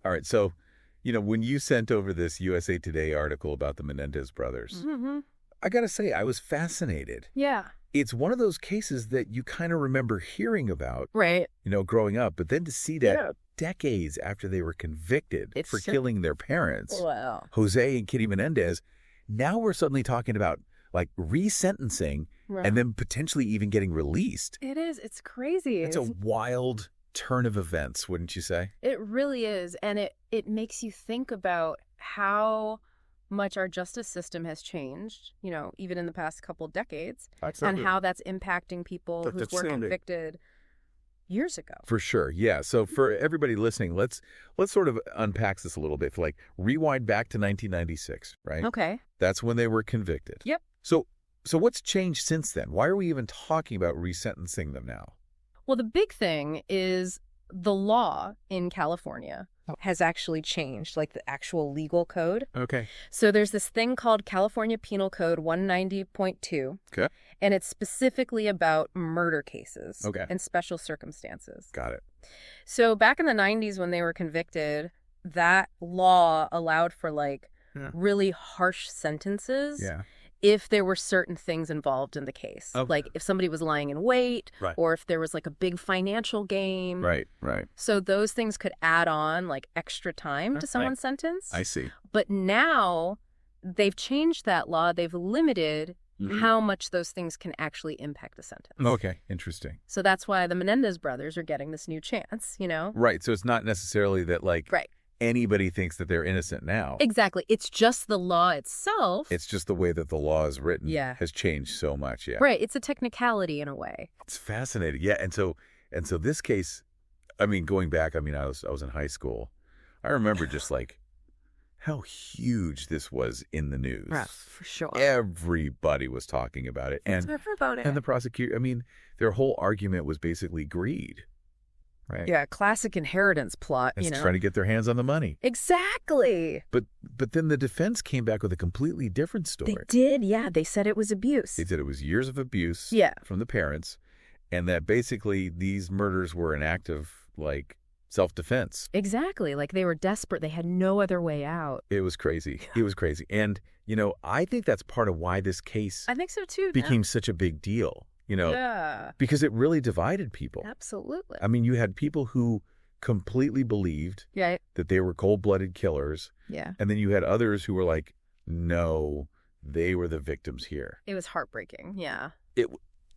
All right. So, when you sent over this USA Today article about the Menendez brothers, I got to say, I was fascinated. Yeah. It's one of those cases that you kind of remember hearing about, Right. growing up. But then to see that decades after they were convicted for killing their parents, Wow. Jose and Kitty Menendez, now we're suddenly talking about like resentencing and then potentially even getting released. It is. It's crazy. It's a wild turn of events, wouldn't you say? It really is. And it makes you think about how much our justice system has changed, even in the past couple decades, and how that's impacting people who were convicted years ago. For sure. Yeah. So for everybody listening, let's sort of unpack this a little bit. Rewind back to 1996, right? Okay. That's when they were convicted. Yep. So what's changed since then? Why are we even talking about resentencing them now? Well, the big thing is the law in California has actually changed, like the actual legal code. Okay. So there's this thing called California Penal Code 190.2. Okay. And it's specifically about murder cases and special circumstances. Got it. So back in the 90s when they were convicted, that law allowed for really harsh sentences if there were certain things involved in the case. Okay. Like if somebody was lying in wait or if there was like a big financial gain. Right. So those things could add on like extra time to someone's sentence. I see. But now they've changed that law. They've limited how much those things can actually impact a sentence. Okay. Interesting. So that's why the Menendez brothers are getting this new chance, Right. So it's not necessarily that anybody thinks that they're innocent now. Exactly. It's just the law itself. It's just the way that the law is written has changed so much. Yeah. Right. It's a technicality in a way. It's fascinating. Yeah. And so this case, going back, I was in high school. I remember just how huge this was in the news. Right, for sure. Everybody was talking about it. And the prosecutor, their whole argument was basically greed. Right. Yeah, classic inheritance plot, It's trying to get their hands on the money. Exactly. But then the defense came back with a completely different story. They did, yeah. They said it was abuse. They said it was years of abuse from the parents, and that basically these murders were an act of, self-defense. Exactly. Like they were desperate. They had no other way out. It was crazy. It was crazy. And, I think that's part of why this case I think so too. became such a big deal. Because it really divided people. Absolutely. You had people who completely believed that they were cold-blooded killers. Yeah. And then you had others who were like, no, they were the victims here. It was heartbreaking. Yeah.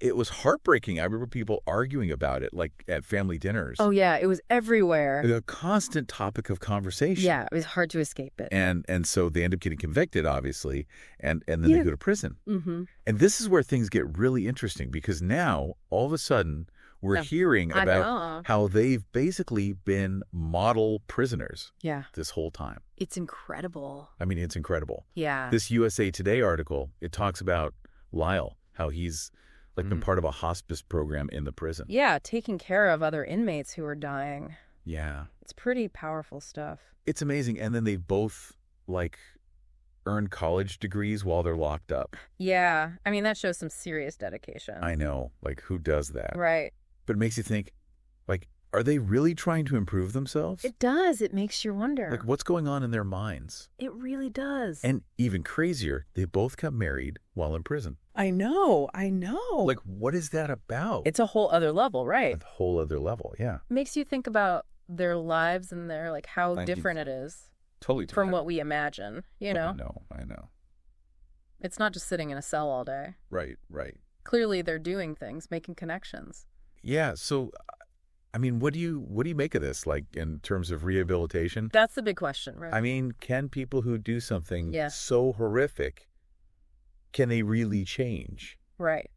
It was heartbreaking. I remember people arguing about it, at family dinners. Oh, yeah. It was everywhere. A constant topic of conversation. Yeah. It was hard to escape it. And so they end up getting convicted, obviously, and then they go to prison. Mm-hmm. And this is where things get really interesting because now, all of a sudden, we're hearing about how they've basically been model prisoners this whole time. It's incredible. It's incredible. Yeah. This USA Today article, it talks about Lyle, how he's been part of a hospice program in the prison. Yeah, taking care of other inmates who are dying. Yeah. It's pretty powerful stuff. It's amazing. And then they both, earn college degrees while they're locked up. Yeah. That shows some serious dedication. I know. Who does that? Right. But it makes you think, are they really trying to improve themselves? It does. It makes you wonder. What's going on in their minds? It really does. And even crazier, they both got married while in prison. I know. What is that about? It's a whole other level, right? A whole other level, yeah. Makes you think about their lives and their, how different it is. Totally different. From what we imagine, I know. It's not just sitting in a cell all day. Right. Clearly they're doing things, making connections. Yeah, so what do you make of this, in terms of rehabilitation? That's the big question, right? Can people who do something so horrific, can they really change? Right.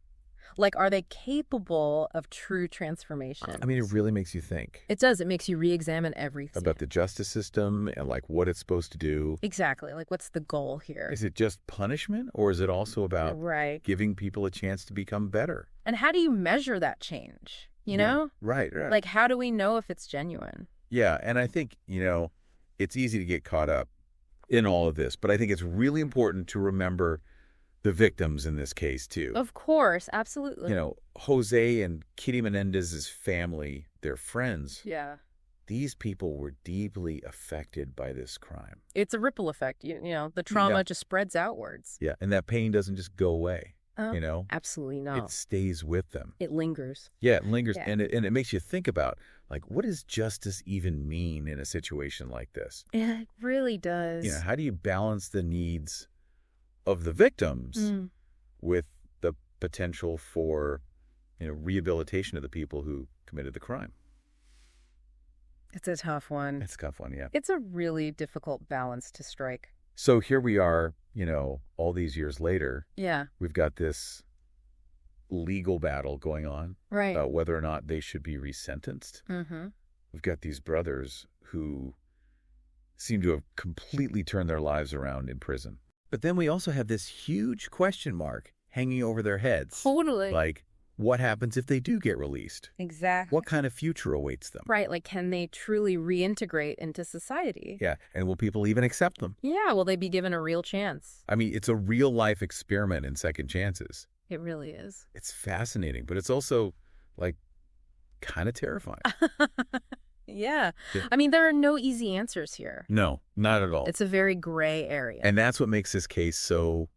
Are they capable of true transformation? It really makes you think. It does. It makes you re-examine everything. About the justice system and, what it's supposed to do. Exactly. What's the goal here? Is it just punishment, or is it also about giving people a chance to become better? And how do you measure that change? You know? Right. How do we know if it's genuine? Yeah, and I think, it's easy to get caught up in all of this, but I think it's really important to remember the victims in this case, too. Of course, absolutely. Jose and Kitty Menendez's family, their friends. Yeah. these people were deeply affected by this crime. It's a ripple effect. You know, the trauma just spreads outwards. Yeah, and that pain doesn't just go away. You know? Absolutely not. It stays with them. It lingers. Yeah, it lingers. Yeah. And it makes you think about, like, what does justice even mean in a situation like this? Yeah, it really does. You know, how do you balance the needs of the victims with the potential for, you know, rehabilitation of the people who committed the crime? It's a tough one. It's a tough one, yeah. It's a really difficult balance to strike. So here we are, you know, all these years later. Yeah. We've got this legal battle going on. Right. About whether or not they should be resentenced. We've got these brothers who seem to have completely turned their lives around in prison. But then we also have this huge question mark hanging over their heads. Totally. Like, what happens if they do get released? Exactly. What kind of future awaits them? Right, like can they truly reintegrate into society? Yeah, and will people even accept them? Yeah, will they be given a real chance? I mean, it's a real-life experiment in second chances. It really is. It's fascinating, but it's also, like, kind of terrifying. Yeah. I mean, there are no easy answers here. No, not at all. It's a very gray area. And that's what makes this case so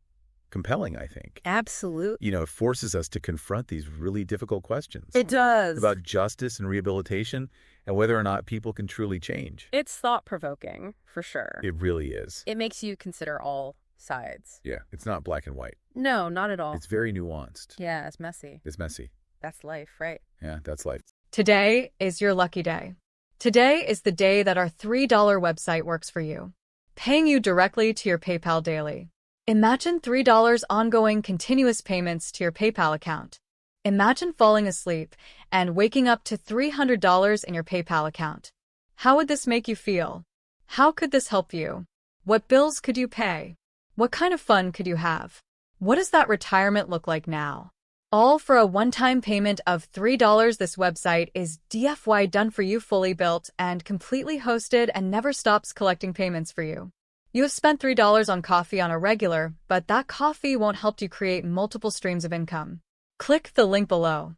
compelling, I think. Absolutely. You know, it forces us to confront these really difficult questions. It does. About justice and rehabilitation and whether or not people can truly change. It's thought-provoking, for sure. It really is. It makes you consider all sides. Yeah, it's not black and white. No, not at all. It's very nuanced. Yeah, it's messy. It's messy. That's life, right? Yeah, that's life. Today is your lucky day. Today is the day that our $3 website works for you, paying you directly to your PayPal daily. Imagine $3 ongoing continuous payments to your PayPal account. Imagine falling asleep and waking up to $300 in your PayPal account. How would this make you feel? How could this help you? What bills could you pay? What kind of fun could you have? What does that retirement look like now? All for a one-time payment of $3. This website is DFY done for you, fully built and completely hosted, and never stops collecting payments for you. You have spent $3 on coffee on a regular, but that coffee won't help you create multiple streams of income. Click the link below.